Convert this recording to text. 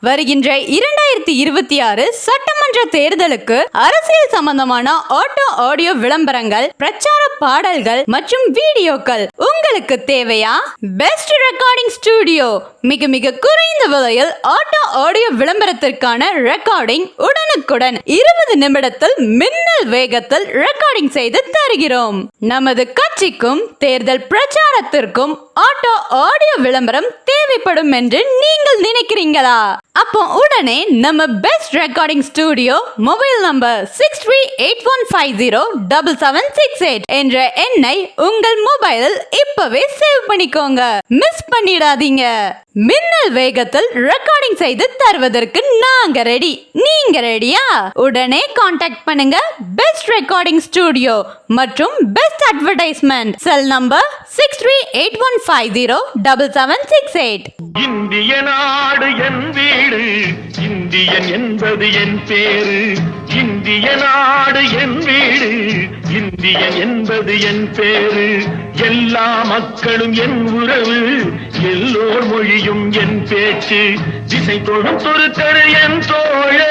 வருகின்ற 2026 சட்டமன்ற தேர்தலுக்கு அரசியல் சம்பந்தமான ஆடியோ விளம்பரங்கள், பிரச்சார பாடல்கள் மற்றும் வீடியோக்கள் உங்களுக்கு தேவையா? பெஸ்ட் ரெக்கார்டிங் ஸ்டுடியோ மிக மிக குறைந்த விலையில் ஆடியோ விளம்பரத்திற்கான ரெக்கார்டிங் உடனுக்குடன் 20 நிமிடத்தில் மின்னல் வேகத்தில் ரெக்கார்டிங் செய்து தருகிறோம். நமது கட்சிக்கும் தேர்தல் பிரச்சாரத்திற்கும் ஆடியோ விளம்பரம் தேவைப்படும் என்று நீங்கள் நினைக்கிறீங்களா? அப்போ உடனே நம்ம best recording studio mobile number 6381507768 என்ற எண்ணை உங்கள் மொபைலில் இப்பவே சேவ் பண்ணிக்கோங்க. மிஸ் பண்ணிடாதீங்க. மின்னல் வேகத்தில் ரெக்கார்டிங் செய்து தருவதற்கு நாங்க ரெடி. நீங்க ரெடியா? உடனே கான்டாக்ட் பண்ணுங்க பெஸ்ட் ரெக்கார்டிங் ஸ்டுடியோ மற்றும் பெஸ்ட் அட்வர்டைஸ்மெண்ட். Cell number 6381507768. இந்திய நாடு என் வீடு, இந்தியன் என்பது என் பேரு. இந்திய நாடு என் வீடு, இந்தியன் என்பது என் பேரு. எல்லா மக்களும் என் உறவு, எல்லோர் மொழியும் என் பேச்சு. திசை தொடும் தொருத்தரு என் தோழே.